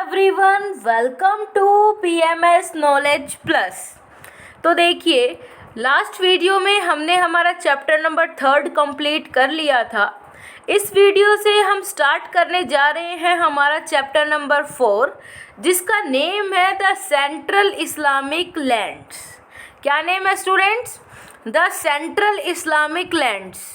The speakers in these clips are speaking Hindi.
Everyone, welcome to PMS knowledge plus. तो देखिए, लास्ट वीडियो में हमने हमारा चैप्टर नंबर 3 कंप्लीट कर लिया था। इस वीडियो से हम स्टार्ट करने जा रहे हैं हमारा चैप्टर नंबर 4, जिसका नेम है द सेंट्रल इस्लामिक लैंड्स। क्या नेम है students? The central Islamic lands.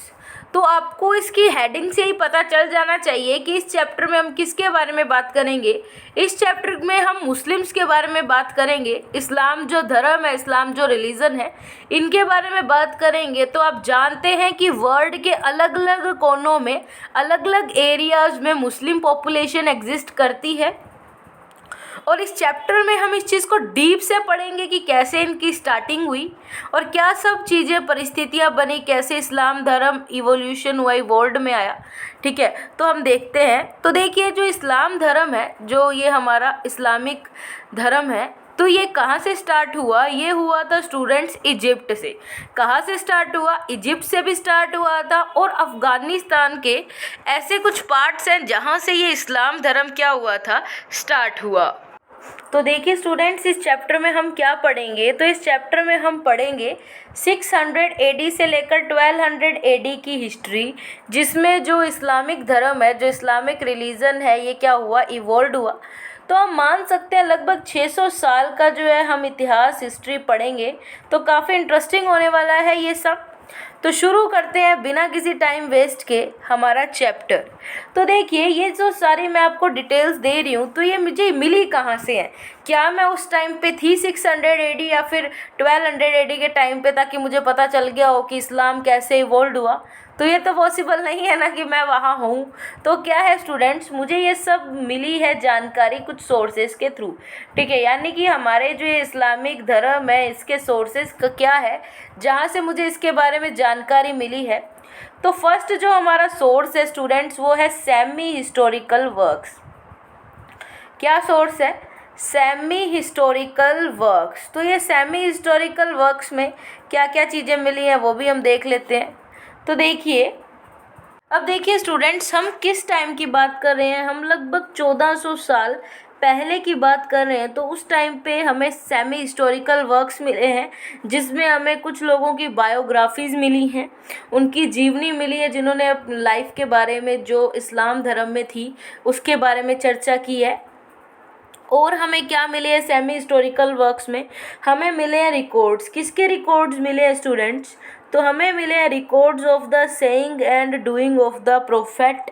तो आपको इसकी हेडिंग से ही पता चल जाना चाहिए कि इस चैप्टर में हम किसके बारे में बात करेंगे। इस चैप्टर में हम मुस्लिम्स के बारे में बात करेंगे, इस्लाम जो धर्म है, इस्लाम जो रिलीजन है, इनके बारे में बात करेंगे। तो आप जानते हैं कि वर्ल्ड के अलग अलग कोनों में, अलग अलग एरियाज में मुस्लिम पॉपुलेशन एग्जिस्ट करती है, और इस चैप्टर में हम इस चीज़ को डीप से पढ़ेंगे कि कैसे इनकी स्टार्टिंग हुई और क्या सब चीज़ें, परिस्थितियाँ बनी, कैसे इस्लाम धर्म इवोल्यूशन हुआ, वर्ल्ड में आया। ठीक है, तो हम देखते हैं। तो देखिए, जो इस्लाम धर्म है, जो ये हमारा इस्लामिक धर्म है, तो ये कहाँ से स्टार्ट हुआ? ये हुआ था स्टूडेंट्स इजिप्ट से। कहाँ से स्टार्ट हुआ? इजिप्ट से भी स्टार्ट हुआ था, और अफ़गानिस्तान के ऐसे कुछ पार्ट्स हैं जहाँ से ये इस्लाम धर्म क्या हुआ था, स्टार्ट हुआ। तो देखिए स्टूडेंट्स, इस चैप्टर में हम क्या पढ़ेंगे? तो इस चैप्टर में हम पढ़ेंगे 600 एडी से लेकर 1200 एडी की हिस्ट्री, जिसमें जो इस्लामिक धर्म है, जो इस्लामिक रिलीजन है, ये क्या हुआ, इवॉल्व हुआ। तो हम मान सकते हैं लगभग 600 साल का जो है हम इतिहास, हिस्ट्री पढ़ेंगे। तो काफ़ी इंटरेस्टिंग होने वाला है ये सब। तो शुरू करते हैं बिना किसी टाइम वेस्ट के हमारा चैप्टर। तो देखिए, ये जो सारी मैं आपको डिटेल्स दे रही हूँ, तो ये मुझे मिली कहाँ से है? क्या मैं उस टाइम पे थी 600 एडी या फिर 1200 एडी के टाइम पे, ताकि मुझे पता चल गया हो कि इस्लाम कैसे इवॉल्व हुआ? तो ये तो पॉसिबल नहीं है ना कि मैं वहाँ हूँ। तो क्या है स्टूडेंट्स, मुझे ये सब मिली है जानकारी कुछ सोर्सेज के थ्रू। ठीक है, यानी कि हमारे जो ये इस्लामिक धर्म है, इसके सोर्सेज क्या है जहाँ से मुझे इसके बारे में जानकारी मिली है। तो फर्स्ट जो हमारा सोर्स है स्टूडेंट्स, वो है सेमी हिस्टोरिकल वर्क्स। क्या सोर्स है? Semi historical works. तो ये सेमी हिस्टोरिकल वर्क्स में क्या क्या चीज़ें मिली हैं वो भी हम देख लेते हैं। तो देखिए, अब देखिए स्टूडेंट्स, हम किस टाइम की बात कर रहे हैं? हम लगभग 1400 साल पहले की बात कर रहे हैं। तो उस टाइम पे हमें सेमी हिस्टोरिकल वर्क्स मिले हैं, जिसमें हमें कुछ लोगों की बायोग्राफीज़ मिली हैं, उनकी जीवनी मिली है, जिन्होंने अपनी लाइफ के बारे में, जो इस्लाम धर्म में थी, उसके बारे में चर्चा की है। और हमें क्या मिले हैं सेमी हिस्टोरिकल वर्क्स में? हमें मिले हैं रिकॉर्ड्स। किसके रिकॉर्ड्स मिले हैं स्टूडेंट्स? तो हमें मिले हैं records of the saying and doing of the prophet.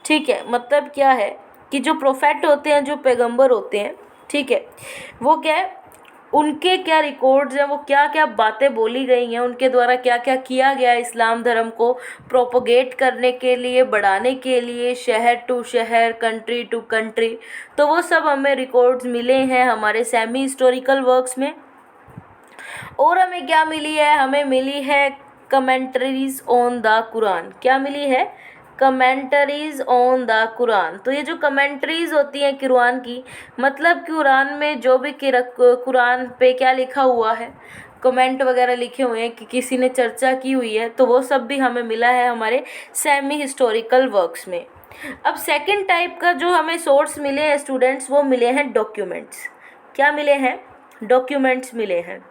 ठीक है, मतलब क्या है कि जो प्रोफेट होते हैं, जो पैगंबर होते हैं, ठीक है, वो क्या है, उनके क्या रिकॉर्ड्स हैं, वो क्या क्या बातें बोली गई हैं, उनके द्वारा क्या क्या किया गया इस्लाम धर्म को प्रोपोगेट करने के लिए, बढ़ाने के लिए, शहर टू शहर, कंट्री टू कंट्री। तो वो सब हमें रिकॉर्ड्स मिले हैं हमारे सेमी हिस्टोरिकल वर्क्स में। और हमें क्या मिली है? हमें मिली है कमेंट्रीज ऑन द कुरान। क्या मिली है? Commentaries on the Quran. तो ये जो कमेंट्रीज होती हैं कुरान की, मतलब कुरान में जो भी कुरान पे क्या लिखा हुआ है, कमेंट वगैरह लिखे हुए हैं कि किसी ने चर्चा की हुई है, तो वो सब भी हमें मिला है हमारे सेमी हिस्टोरिकल वर्क्स में। अब सेकंड टाइप का जो हमें सोर्स मिले हैं स्टूडेंट्स, वो मिले हैं डॉक्यूमेंट्स। क्या मिले हैं? डॉक्यूमेंट्स मिले हैं।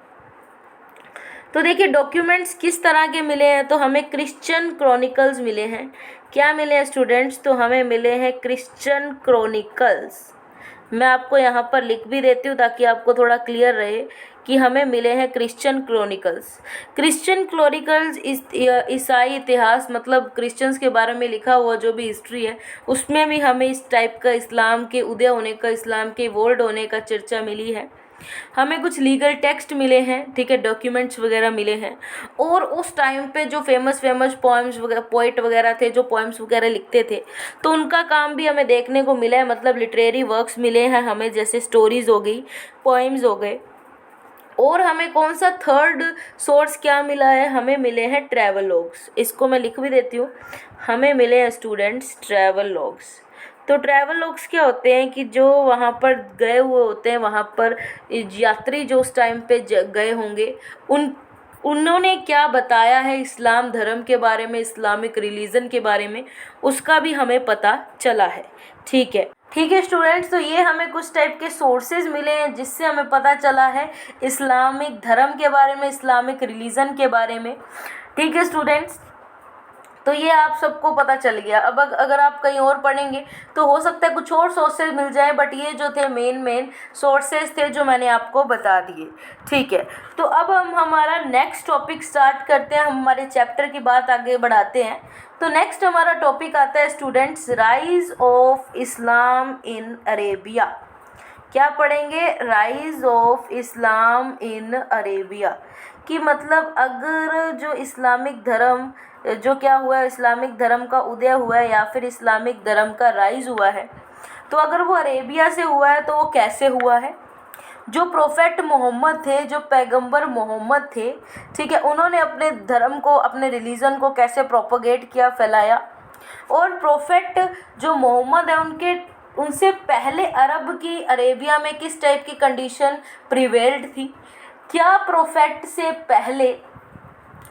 तो देखिए, डॉक्यूमेंट्स किस तरह के मिले हैं? तो हमें क्रिश्चियन क्रॉनिकल्स मिले हैं। क्या मिले हैं स्टूडेंट्स? तो हमें मिले हैं क्रिश्चियन क्रॉनिकल्स। मैं आपको यहाँ पर लिख भी देती हूँ ताकि आपको थोड़ा क्लियर रहे कि हमें मिले हैं क्रिश्चियन क्रॉनिकल्स। क्रिश्चियन क्रॉनिकल्स ईसाई इतिहास, मतलब क्रिश्चियंस के बारे में लिखा हुआ जो भी हिस्ट्री है, उसमें भी हमें इस टाइप का इस्लाम के उदय होने का, इस्लाम के इवॉल्व होने का चर्चा मिली है। हमें कुछ लीगल टेक्स्ट मिले हैं, ठीक है, डॉक्यूमेंट्स वगैरह मिले हैं। और उस टाइम पे जो फेमस पोएम्स वगैरह, पोइट वगैरह थे, जो पोएम्स वगैरह लिखते थे, तो उनका काम भी हमें देखने को मिला है। मतलब लिटरेरी वर्क्स मिले हैं हमें, जैसे स्टोरीज हो गई, पोएम्स हो गए। और हमें कौन सा थर्ड सोर्स क्या मिला है? हमें मिले हैं ट्रैवल लॉग्स। इसको मैं लिख भी देती हूँ। हमें मिले हैं स्टूडेंट्स ट्रैवल लॉग्स। तो ट्रैवल लॉग्स क्या होते हैं कि जो वहाँ पर गए हुए होते हैं, वहाँ पर यात्री जो उस टाइम पे गए होंगे, उन्होंने क्या बताया है इस्लाम धर्म के बारे में, इस्लामिक रिलीजन के बारे में, उसका भी हमें पता चला है। ठीक है, ठीक है स्टूडेंट्स, तो ये हमें कुछ टाइप के सोर्सेज मिले हैं जिससे हमें पता चला है इस्लामिक धर्म के बारे में, इस्लामिक रिलीजन के बारे में। ठीक है स्टूडेंट्स, तो ये आप सबको पता चल गया। अब अगर आप कहीं और पढ़ेंगे तो हो सकता है कुछ और सोर्सेज मिल जाए, बट ये जो थे मेन सोर्सेज थे जो मैंने आपको बता दिए। ठीक है, तो अब हम हमारा नेक्स्ट टॉपिक स्टार्ट करते हैं, हम हमारे चैप्टर की बात आगे बढ़ाते हैं। तो नेक्स्ट हमारा टॉपिक आता है students, rise of Islam in Arabia. क्या पढ़ेंगे? Rise of Islam in Arabia, कि मतलब अगर जो इस्लामिक धर्म जो क्या हुआ है, इस्लामिक धर्म का उदय हुआ है या फिर इस्लामिक धर्म का राइज हुआ है, तो अगर वो अरेबिया से हुआ है तो वो कैसे हुआ है। जो प्रोफेट मोहम्मद थे, जो पैगंबर मोहम्मद थे, ठीक है, उन्होंने अपने धर्म को, अपने रिलीजन को कैसे प्रोपोगेट किया, फैलाया। और प्रोफेट जो मोहम्मद है उनसे पहले अरब की, अरेबिया में किस टाइप की कंडीशन प्रिवेल्ड थी। क्या प्रोफेट से पहले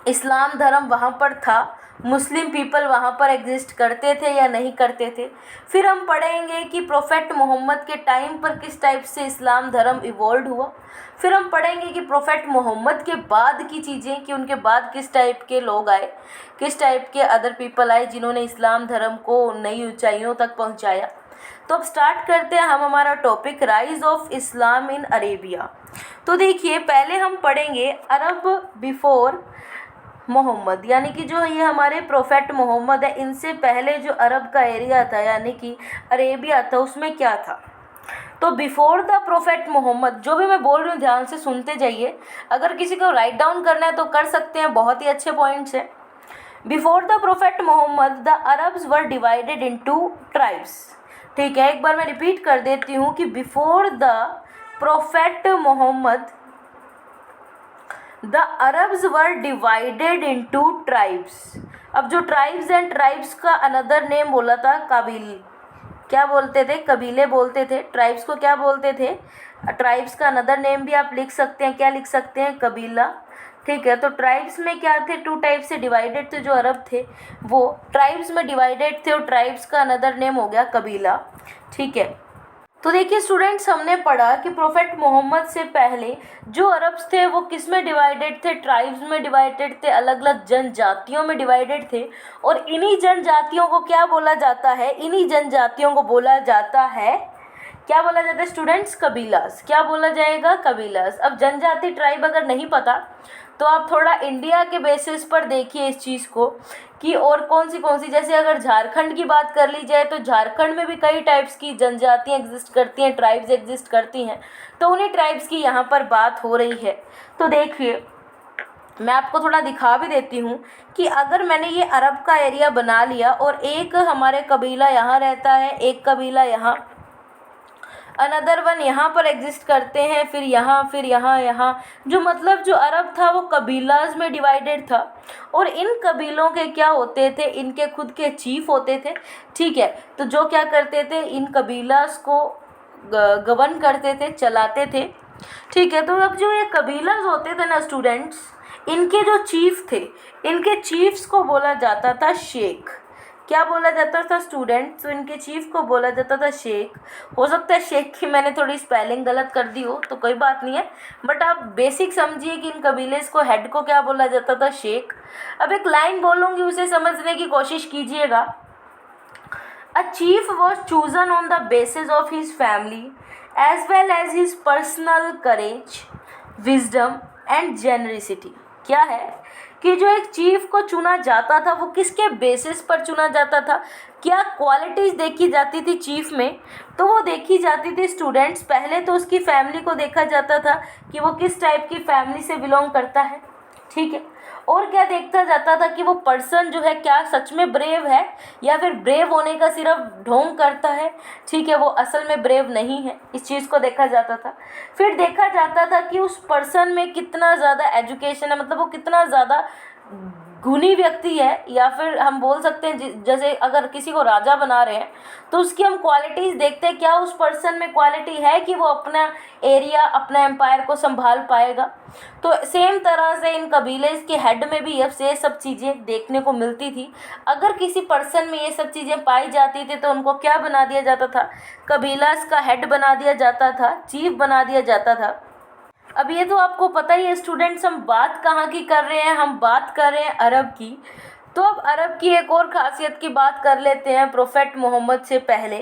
इस्लाम धर्म वहाँ पर था, मुस्लिम पीपल वहाँ पर एग्जिस्ट करते थे या नहीं करते थे। फिर हम पढ़ेंगे कि प्रोफेट मोहम्मद के टाइम पर किस टाइप से इस्लाम धर्म इवॉल्व हुआ। फिर हम पढ़ेंगे कि प्रोफेट मोहम्मद के बाद की चीज़ें, कि उनके बाद किस टाइप के लोग आए, किस टाइप के अदर पीपल आए जिन्होंने इस्लाम धर्म को नई ऊंचाइयों तक पहुँचाया। तो अब स्टार्ट करते हैं हम हमारा topic, rise of Islam in Arabia. तो देखिए, पहले हम पढ़ेंगे अरब बिफोर मोहम्मद, यानी कि जो ये हमारे प्रोफेट मोहम्मद है, इनसे पहले जो अरब का एरिया था यानी कि अरेबिया था, उसमें क्या था। तो बिफोर द प्रोफेट मोहम्मद, जो भी मैं बोल रही हूँ ध्यान से सुनते जाइए। अगर किसी को राइट डाउन करना है तो कर सकते हैं, बहुत ही अच्छे पॉइंट्स हैं। Before the prophet Muhammad the Arabs were divided into tribes. ठीक है, एक बार मैं रिपीट कर देती हूँ कि before the prophet Muhammad the Arabs were divided into tribes. अब जो ट्राइब्स एंड ट्राइब्स का अनदर नेम बोला था कबील, क्या बोलते थे? कबीले बोलते थे। ट्राइब्स को क्या बोलते थे? ट्राइब्स का अनदर नेम भी आप लिख सकते हैं, क्या लिख सकते हैं? कबीला। ठीक है, तो ट्राइब्स में क्या थे? टू टाइप से डिवाइडेड थे। जो अरब थे वो ट्राइब्स में डिवाइडेड थे और ट्राइब्स का अनदर नेम हो गया कबीला। ठीक है, तो देखिए स्टूडेंट्स, हमने पढ़ा कि प्रोफेट मोहम्मद से पहले जो अरब्स थे वो किस में डिवाइडेड थे? ट्राइब्स में डिवाइडेड थे, अलग अलग जनजातियों में डिवाइडेड थे। और इन्हीं जनजातियों को क्या बोला जाता है? इन्हीं जनजातियों को बोला जाता है, क्या बोला जाता है स्टूडेंट्स? कबीलास। क्या बोला जाएगा? कबीलास। अब जनजाति ट्राइब अगर नहीं पता तो आप थोड़ा इंडिया के बेसिस पर देखिए इस चीज़ को, कि और कौन सी, जैसे अगर झारखंड की बात कर ली जाए तो झारखंड में भी कई टाइप्स की जनजातियाँ एग्जिस्ट करती हैं, ट्राइब्स एग्जिस्ट करती हैं। तो उन्हीं ट्राइब्स की यहाँ पर बात हो रही है। तो देखिए, मैं आपको थोड़ा दिखा भी देती हूँ कि अगर मैंने ये अरब का एरिया बना लिया और एक हमारे कबीला यहाँ रहता है, एक कबीला यहाँ, अनदर वन यहाँ पर एग्जिस्ट करते हैं, फिर यहाँ, जो मतलब जो अरब था वो कबीलाज में डिवाइडेड था। और इन कबीलों के क्या होते थे? इनके खुद के चीफ होते थे। ठीक है, तो जो क्या करते थे? इन कबीलाज को गवर्न करते थे, चलाते थे। ठीक है, तो अब जो ये कबीलाज होते थे ना स्टूडेंट्स, इनके जो चीफ थे, इनके चीफ्स को बोला जाता था शेख। क्या बोला जाता था स्टूडेंट? तो इनके चीफ को बोला जाता था शेख। हो सकता है शेख की मैंने थोड़ी स्पेलिंग गलत कर दी हो, तो कोई बात नहीं है, बट आप बेसिक समझिए कि इन कबीले को, हेड को क्या बोला जाता था? शेख। अब एक लाइन बोलूँगी, उसे समझने की कोशिश कीजिएगा। A chief was chosen on the basis of his family as well as his personal courage, wisdom and generosity. क्या है कि जो एक चीफ को चुना जाता था वो किसके बेसिस पर चुना जाता था? क्या क्वालिटीज़ देखी जाती थी चीफ में? तो वो देखी जाती थी स्टूडेंट्स, पहले तो उसकी फैमिली को देखा जाता था कि वो किस टाइप की फैमिली से बिलोंग करता है। ठीक है, और क्या देखा जाता था कि वो पर्सन जो है क्या सच में ब्रेव है या फिर ब्रेव होने का सिर्फ ढोंग करता है। ठीक है, वो असल में ब्रेव नहीं है, इस चीज़ को देखा जाता था। फिर देखा जाता था कि उस पर्सन में कितना ज़्यादा एजुकेशन है, मतलब वो कितना ज़्यादा गुणी व्यक्ति है, या फिर हम बोल सकते हैं जैसे अगर किसी को राजा बना रहे हैं तो उसकी हम क्वालिटीज़ देखते हैं, क्या उस पर्सन में क्वालिटी है कि वो अपना एरिया, अपना एम्पायर को संभाल पाएगा। तो सेम तरह से इन कबीले के हेड में भी ये सब चीज़ें देखने को मिलती थी। अगर किसी पर्सन में ये सब चीज़ें पाई जाती थी तो उनको क्या बना दिया जाता था, कबीला का हेड बना दिया जाता था, चीफ बना दिया जाता था। अब ये तो आपको पता ही है स्टूडेंट्स, हम बात कहाँ की कर रहे हैं, हम बात कर रहे हैं अरब की। तो अब अरब की एक और ख़ासियत की बात कर लेते हैं प्रोफेट मोहम्मद से पहले।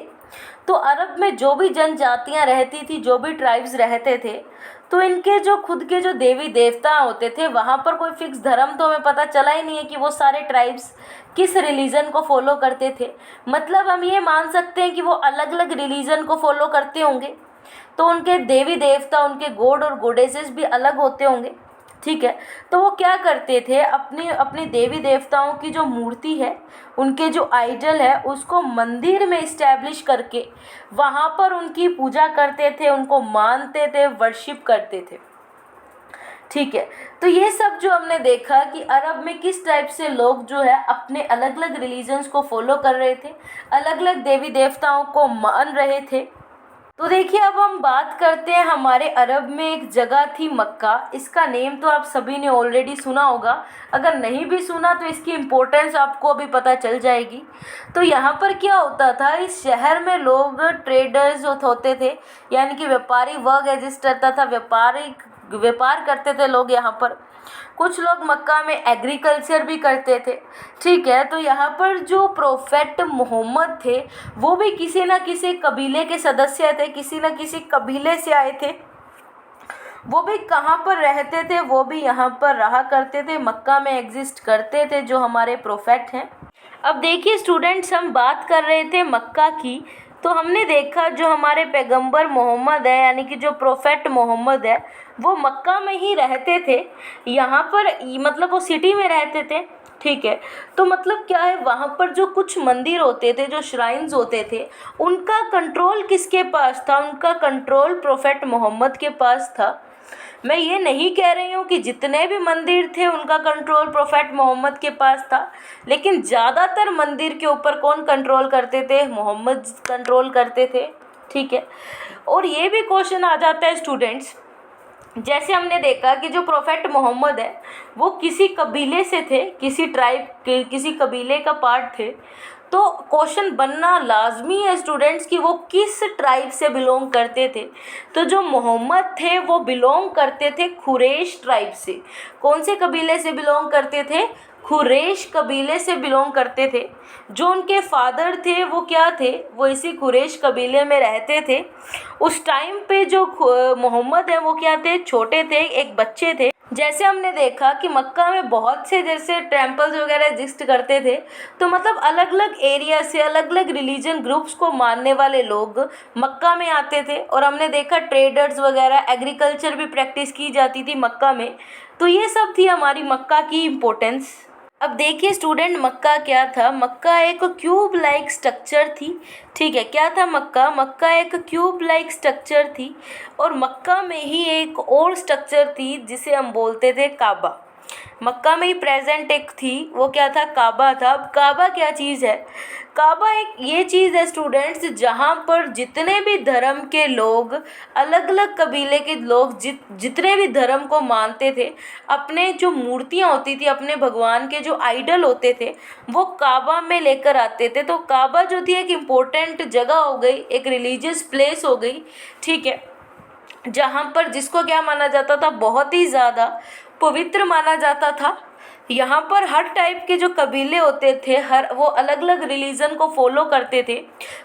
तो अरब में जो भी जनजातियाँ रहती थी, जो भी ट्राइब्स रहते थे, तो इनके जो खुद के जो देवी देवता होते थे, वहाँ पर कोई फिक्स धर्म तो हमें पता चला ही नहीं है कि वो सारे ट्राइब्स किस रिलीजन को फॉलो करते थे। मतलब हम ये मान सकते हैं कि वो अलग अलग रिलीजन को फॉलो करते होंगे, तो उनके देवी देवता, उनके गॉड और गॉडेसेस भी अलग होते होंगे। ठीक है, तो वो क्या करते थे, अपनी अपनी देवी देवताओं की जो मूर्ति है, उनके जो आइडल है, उसको मंदिर में इस्टेब्लिश करके वहाँ पर उनकी पूजा करते थे, उनको मानते थे, वर्शिप करते थे। ठीक है, तो ये सब जो हमने देखा कि अरब में किस टाइप से लोग जो है अपने अलग अलग रिलीजन्स को फॉलो कर रहे थे, अलग अलग देवी देवताओं को मान रहे थे। तो देखिए, अब हम बात करते हैं, हमारे अरब में एक जगह थी मक्का। इसका नेम तो आप सभी ने ऑलरेडी सुना होगा, अगर नहीं भी सुना तो इसकी इम्पोर्टेंस आपको अभी पता चल जाएगी। तो यहाँ पर क्या होता था, इस शहर में लोग ट्रेडर्स होते थे, यानी कि व्यापारी वर्ग एग्जिस्ट करता था, व्यापार करते थे लोग यहाँ पर। कुछ लोग मक्का में एग्रीकल्चर भी करते थे। ठीक है, तो यहाँ पर जो प्रोफेट मोहम्मद थे वो भी किसी न किसी कबीले के सदस्य थे, किसी न किसी कबीले से आए थे। वो भी कहाँ पर रहते थे, वो भी यहाँ पर रहा करते थे, मक्का में एग्जिस्ट करते थे जो हमारे प्रोफेट हैं। अब देखिए स्टूडेंट्स, हम बात कर रहे थे मक्का की, तो हमने देखा जो हमारे पैगंबर मोहम्मद है, यानी कि जो प्रोफेट मोहम्मद है, वो मक्का में ही रहते थे। यहाँ पर मतलब वो सिटी में रहते थे। ठीक है, तो मतलब क्या है, वहाँ पर जो कुछ मंदिर होते थे, जो श्राइन्स होते थे, उनका कंट्रोल किसके पास था? उनका कंट्रोल प्रोफेट मोहम्मद के पास था। मैं ये नहीं कह रही हूँ कि जितने भी मंदिर थे उनका कंट्रोल प्रोफेट मोहम्मद के पास था, लेकिन ज़्यादातर मंदिर के ऊपर कौन कंट्रोल करते थे? मोहम्मद कंट्रोल करते थे। ठीक है, और ये भी क्वेश्चन आ जाता है स्टूडेंट्स, जैसे हमने देखा कि जो प्रोफेट मोहम्मद है वो किसी कबीले से थे, किसी ट्राइब के, किसी कबीले का पार्ट थे। तो क्वेश्चन बनना लाजमी है स्टूडेंट्स कि वो किस ट्राइब से बिलोंग करते थे। तो जो मोहम्मद थे वो बिलोंग करते थे खुरैश ट्राइब से। कौन से कबीले से बिलोंग करते थे? खुरैश कबीले से बिलोंग करते थे। जो उनके फादर थे वो क्या थे? वो इसी खुरैश कबीले में रहते थे। उस टाइम पे जो मोहम्मद है वो क्या थे? छोटे थे, एक बच्चे थे। जैसे हमने देखा कि मक्का में बहुत से जैसे टेम्पल्स वगैरह एग्जिस्ट करते थे, तो मतलब अलग अलग एरिया से अलग अलग रिलीजन ग्रुप्स को मानने वाले लोग मक्का में आते थे। और हमने देखा ट्रेडर्स वगैरह, एग्रीकल्चर भी प्रैक्टिस की जाती थी मक्का में। तो ये सब थी हमारी मक्का की इम्पोर्टेंस। अब देखिए स्टूडेंट, मक्का क्या था? मक्का एक क्यूब लाइक स्ट्रक्चर थी। ठीक है, क्या था मक्का? मक्का एक क्यूब लाइक स्ट्रक्चर थी। और मक्का में ही एक और स्ट्रक्चर थी जिसे हम बोलते थे काबा। मक्का में ही प्रेजेंट एक थी, वो क्या था? काबा था। अब काबा क्या चीज़ है? काबा एक ये चीज़ है स्टूडेंट्स, जहाँ पर जितने भी धर्म के लोग, अलग अलग कबीले के लोग जितने भी धर्म को मानते थे, अपने जो मूर्तियाँ होती थी, अपने भगवान के जो आइडल होते थे, वो काबा में लेकर आते थे। तो काबा जो थी एक इम्पोर्टेंट जगह हो गई, एक रिलीजियस प्लेस हो गई। ठीक है, जहाँ पर जिसको क्या माना जाता था? बहुत ही ज़्यादा पवित्र माना जाता था। यहाँ पर हर टाइप के जो कबीले होते थे, वो अलग अलग रिलीजन को फॉलो करते थे,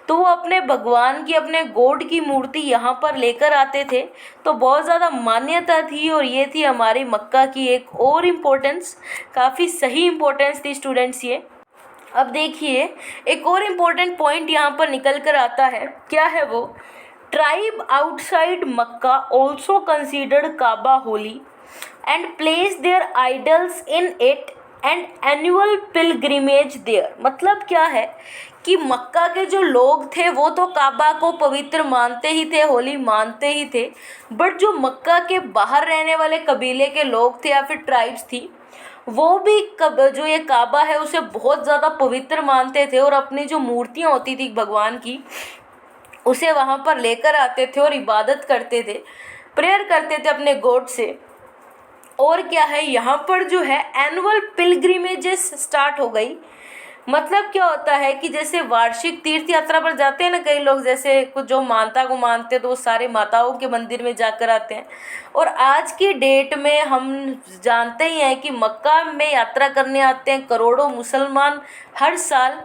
तो वो अपने भगवान की, अपने गॉड की मूर्ति यहाँ पर लेकर आते थे। तो बहुत ज़्यादा मान्यता थी, और ये थी हमारी मक्का की एक और इम्पोर्टेंस। काफ़ी सही इम्पोर्टेंस थी स्टूडेंट्स ये। अब देखिए, एक और इम्पोर्टेंट पॉइंट यहाँ पर निकल कर आता है। क्या है वो? Tribe outside Mecca also considered Kaaba holy and place their idols in it and annual pilgrimage there। मतलब क्या है कि मक्का के जो लोग थे वो तो काबा को पवित्र मानते ही थे, होली मानते ही थे, बट जो मक्का के बाहर रहने वाले कबीले के लोग थे या फिर ट्राइब्स थी, वो भी जो ये काबा है उसे बहुत ज़्यादा पवित्र मानते थे और अपनी जो मूर्तियाँ होती थी भगवान की उसे वहाँ पर लेकर आते थे और इबादत करते थे, प्रेयर करते थे अपने गॉड से। और क्या है, यहाँ पर जो है एनुअल पिलग्रिमेजेस स्टार्ट हो गई। मतलब क्या होता है कि जैसे वार्षिक तीर्थ यात्रा पर जाते हैं ना कई लोग, जैसे कुछ जो मानता को मानते हैं तो वो सारे माताओं के मंदिर में जाकर आते हैं। और आज की डेट में हम जानते ही हैं कि मक्का में यात्रा करने आते हैं करोड़ों मुसलमान हर साल।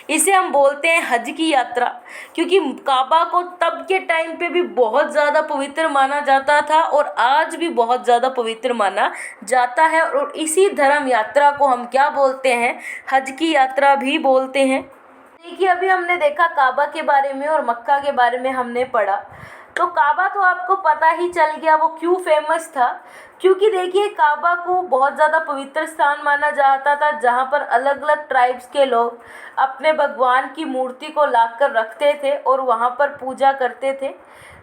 इसे हम बोलते हैं हज की यात्रा, क्योंकि काबा को तब के टाइम पे भी बहुत ज़्यादा पवित्र माना जाता था और आज भी बहुत ज़्यादा पवित्र माना जाता है। और इसी धर्म यात्रा को हम क्या बोलते हैं, हज की यात्रा भी बोलते हैं। देखिए अभी हमने देखा काबा के बारे में और मक्का के बारे में हमने पढ़ा। तो काबा तो आपको पता ही चल गया वो क्यों फेमस था, क्योंकि देखिए काबा को बहुत ज़्यादा पवित्र स्थान माना जाता था, जहाँ पर अलग अलग ट्राइब्स के लोग अपने भगवान की मूर्ति को लाकर रखते थे और वहाँ पर पूजा करते थे,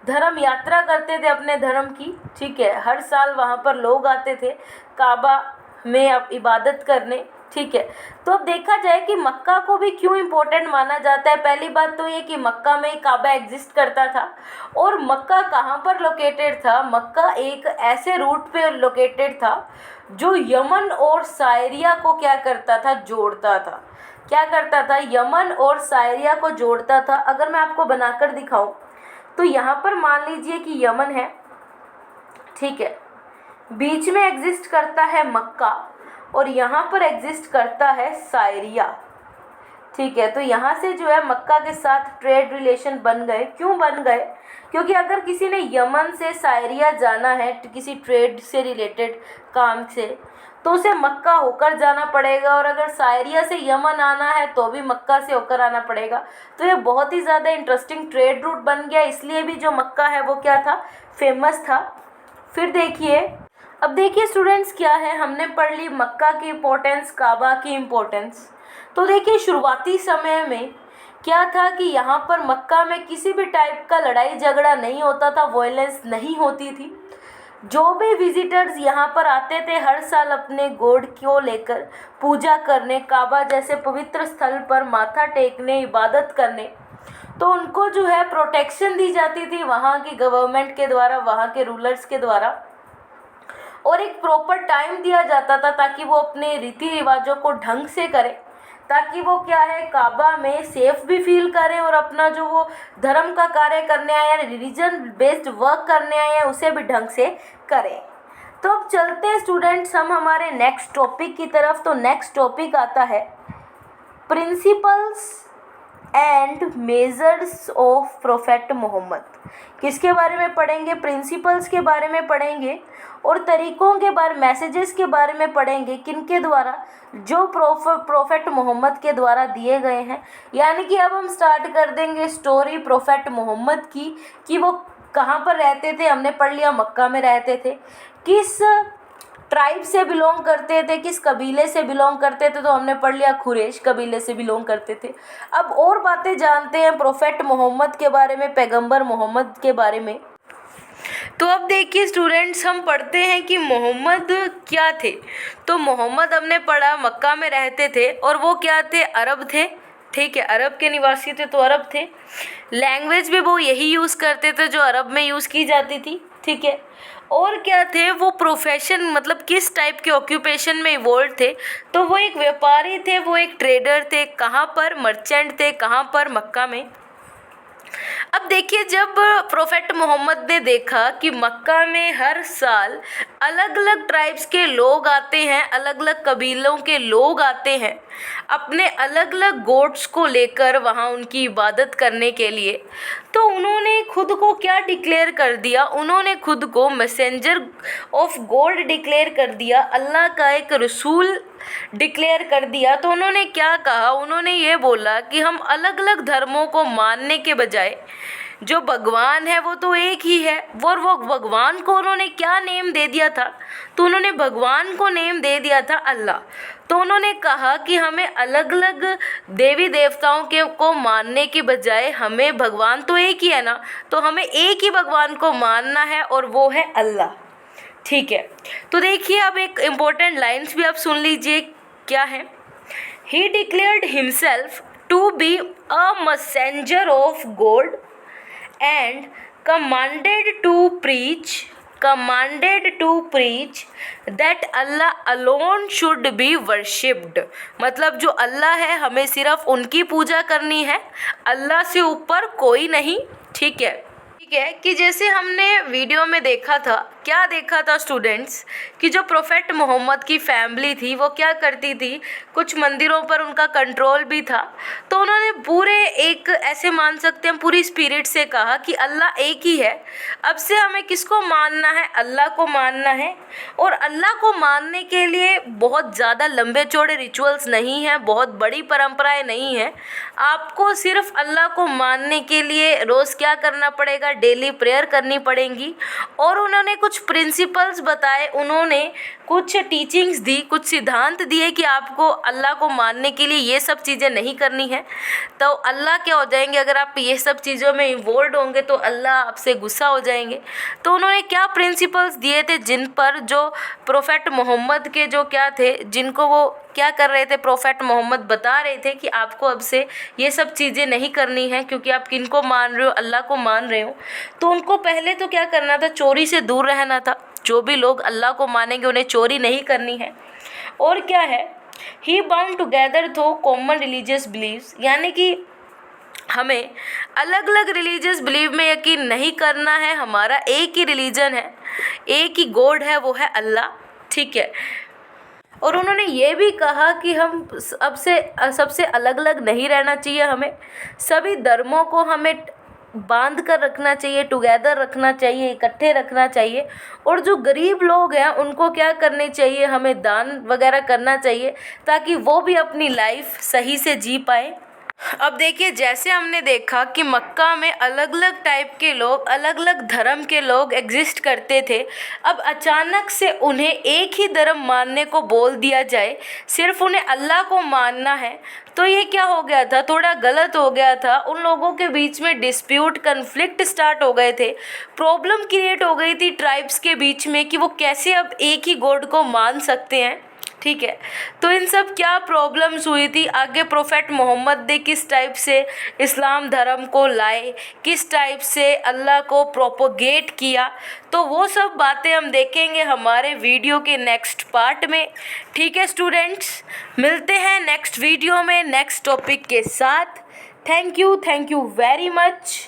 धर्म यात्रा करते थे अपने धर्म की। ठीक है, हर साल वहाँ पर लोग आते थे काबा में अब इबादत करने। ठीक है, तो अब देखा जाए कि मक्का को भी क्यों इम्पोर्टेंट माना जाता है। पहली बात तो ये कि मक्का में काबा एग्जिस्ट करता था। और मक्का कहाँ पर लोकेटेड था, मक्का एक ऐसे रूट पे लोकेटेड था जो यमन और सायरिया को क्या करता था, जोड़ता था। क्या करता था, यमन और सायरिया को जोड़ता था। अगर मैं आपको बनाकर दिखाऊं तो यहाँ पर मान लीजिए कि यमन है, ठीक है, बीच में एग्जिस्ट करता है मक्का और यहाँ पर एग्जिस्ट करता है सायरिया। ठीक है, तो यहाँ से जो है मक्का के साथ ट्रेड रिलेशन बन गए। क्यों बन गए, क्योंकि अगर किसी ने यमन से सायरिया जाना है किसी ट्रेड से रिलेटेड काम से तो उसे मक्का होकर जाना पड़ेगा, और अगर सायरिया से यमन आना है तो भी मक्का से होकर आना पड़ेगा। तो ये बहुत ही ज़्यादा इंटरेस्टिंग ट्रेड रूट बन गया, इसलिए भी जो मक्का है वो क्या था, फेमस था। फिर देखिए, अब देखिए स्टूडेंट्स क्या है, हमने पढ़ ली मक्का की इम्पोर्टेंस, काबा की इम्पोर्टेंस। तो देखिए शुरुआती समय में क्या था कि यहाँ पर मक्का में किसी भी टाइप का लड़ाई झगड़ा नहीं होता था, वॉयलेंस नहीं होती थी। जो भी विजिटर्स यहाँ पर आते थे हर साल अपने गॉड को लेकर पूजा करने, काबा जैसे पवित्र स्थल पर माथा टेकने, इबादत करने, तो उनको जो है प्रोटेक्शन दी जाती थी वहाँ की गवर्नमेंट के द्वारा, वहाँ के रूलर्स के द्वारा, और एक प्रॉपर टाइम दिया जाता था ताकि वो अपने रीति रिवाजों को ढंग से करें, ताकि वो क्या है काबा में सेफ भी फील करें और अपना जो वो धर्म का कार्य करने आए हैं, रिलीजन बेस्ड वर्क करने आए हैं, उसे भी ढंग से करें। तो अब चलते हैं स्टूडेंट्स हम हमारे नेक्स्ट टॉपिक की तरफ। तो नेक्स्ट टॉपिक आता है principles and measures of prophet Muhammad. किसके बारे में पढ़ेंगे, प्रिंसिपल्स के बारे में पढ़ेंगे और तरीक़ों के बारे, मैसेजेस के बारे में पढ़ेंगे, किनके द्वारा, जो प्रोफेट मोहम्मद के द्वारा दिए गए हैं। यानी कि अब हम स्टार्ट कर देंगे स्टोरी प्रोफेट मोहम्मद की, कि वो कहाँ पर रहते थे। हमने पढ़ लिया मक्का में रहते थे, किस ट्राइब से बिलोंग करते थे, किस कबीले से बिलोंग करते थे, तो हमने पढ़ लिया कुरैश कबीले से बिलोंग करते थे। अब और बातें जानते हैं प्रोफेट मोहम्मद के बारे में, पैगंबर मोहम्मद के बारे में। तो अब देखिए स्टूडेंट्स, हम पढ़ते हैं कि मोहम्मद क्या थे। तो मोहम्मद हमने पढ़ा मक्का में रहते थे और वो क्या थे, अरब थे। ठीक है, अरब के निवासी थे तो अरब थे। लैंग्वेज भी वो यही यूज़ करते थे जो अरब में यूज़ की जाती थी। ठीक है, और क्या थे वो, प्रोफेशन मतलब किस टाइप के ऑक्यूपेशन में इवॉल्व थे, तो वो एक व्यापारी थे, वो एक ट्रेडर थे। कहाँ पर, मर्चेंट थे। कहाँ पर, मक्का में। अब देखिए, जब प्रोफेट मोहम्मद ने देखा कि मक्का में हर साल अलग अलग ट्राइब्स के लोग आते हैं, अलग अलग कबीलों के लोग आते हैं अपने अलग अलग गॉड्स को लेकर वहाँ उनकी इबादत करने के लिए, तो उन्होंने खुद को क्या डिक्लेयर कर दिया, उन्होंने खुद को मैसेंजर ऑफ गॉड डिक्लेयर कर दिया, अल्लाह का एक रसूल डिक्लेयर कर दिया। तो उन्होंने क्या कहा, उन्होंने ये बोला कि हम अलग अलग धर्मों को मानने के बजाय जो भगवान है वो तो एक ही है। और वो भगवान को उन्होंने क्या नेम दे दिया था, तो उन्होंने भगवान को नेम दे दिया था अल्लाह। तो उन्होंने कहा कि हमें अलग अलग देवी देवताओं के को मानने के बजाय हमें, भगवान तो एक ही है ना, तो हमें एक ही भगवान को मानना है और वो है अल्लाह। ठीक है, तो देखिए अब एक इम्पोर्टेंट लाइन्स भी आप सुन लीजिए क्या है। He declared himself to be a messenger of God and commanded to preach that Allah alone should be worshipped। मतलब जो अल्लाह है हमें सिर्फ उनकी पूजा करनी है, अल्लाह से ऊपर कोई नहीं। ठीक है कि जैसे हमने वीडियो में देखा था, क्या देखा था स्टूडेंट्स, कि जो प्रोफेट मोहम्मद की फैमिली थी वो क्या करती थी, कुछ मंदिरों पर उनका कंट्रोल भी था। तो उन्होंने पूरे एक ऐसे मान सकते हैं पूरी स्पिरिट से कहा कि अल्लाह एक ही है, अब से हमें किसको मानना है, अल्लाह को मानना है। और अल्लाह को मानने के लिए बहुत ज़्यादा लंबे चौड़े रिचुअल्स नहीं हैं, बहुत बड़ी परंपराएं नहीं हैं। आपको सिर्फ अल्लाह को मानने के लिए रोज़ क्या करना पड़ेगा, डेली प्रेयर करनी पड़ेंगी। और उन्होंने कुछ प्रिंसिपल्स बताए, उन्होंने कुछ टीचिंग्स दी, कुछ सिद्धांत दिए कि आपको अल्लाह को मानने के लिए ये सब चीज़ें नहीं करनी है। तो अल्लाह क्या हो जाएंगे, अगर आप ये सब चीज़ों में इन्वॉल्व होंगे तो अल्लाह आपसे गुस्सा हो जाएंगे। तो उन्होंने क्या प्रिंसिपल्स दिए थे जिन पर जो प्रोफेट मोहम्मद के जो क्या थे, जिनको वो क्या कर रहे थे, प्रोफेट मोहम्मद बता रहे थे कि आपको अब से ये सब चीज़ें नहीं करनी है, क्योंकि आप किनको मान रहे हो, अल्लाह को मान रहे हो। तो उनको पहले तो क्या करना था, चोरी से दूर रहना था। जो भी लोग अल्लाह को मानेंगे उन्हें चोरी नहीं करनी है। और क्या है, he bound together through common religious beliefs, यानी कि हमें अलग अलग रिलीजियस बिलीव में यकीन नहीं करना है, हमारा एक ही रिलीजन है, एक ही गॉड है, वो है अल्लाह। ठीक है, और उन्होंने ये भी कहा कि हम अब से सबसे अलग अलग नहीं रहना चाहिए, हमें सभी धर्मों को हमें बांध कर रखना चाहिए, टुगेदर रखना चाहिए, इकट्ठे रखना चाहिए। और जो गरीब लोग हैं उनको क्या करने चाहिए, हमें दान वगैरह करना चाहिए ताकि वो भी अपनी लाइफ सही से जी पाए। अब देखिए, जैसे हमने देखा कि मक्का में अलग अलग टाइप के लोग, अलग अलग धर्म के लोग एग्जिस्ट करते थे। अब अचानक से उन्हें एक ही धर्म मानने को बोल दिया जाए, सिर्फ उन्हें अल्लाह को मानना है, तो ये क्या हो गया था, थोड़ा गलत हो गया था। उन लोगों के बीच में डिस्प्यूट, कन्फ्लिक्ट स्टार्ट हो गए थे, प्रॉब्लम क्रिएट हो गई थी ट्राइब्स के बीच में कि वो कैसे अब एक ही गॉड को मान सकते हैं। ठीक है, तो इन सब क्या प्रॉब्लम्स हुई थी, आगे प्रोफेट मोहम्मद ने किस टाइप से इस्लाम धर्म को लाए, किस टाइप से अल्लाह को प्रोपोगेट किया, तो वो सब बातें हम देखेंगे हमारे वीडियो के नेक्स्ट पार्ट में। ठीक है स्टूडेंट्स, मिलते हैं नेक्स्ट वीडियो में नेक्स्ट टॉपिक के साथ। Thank you very much.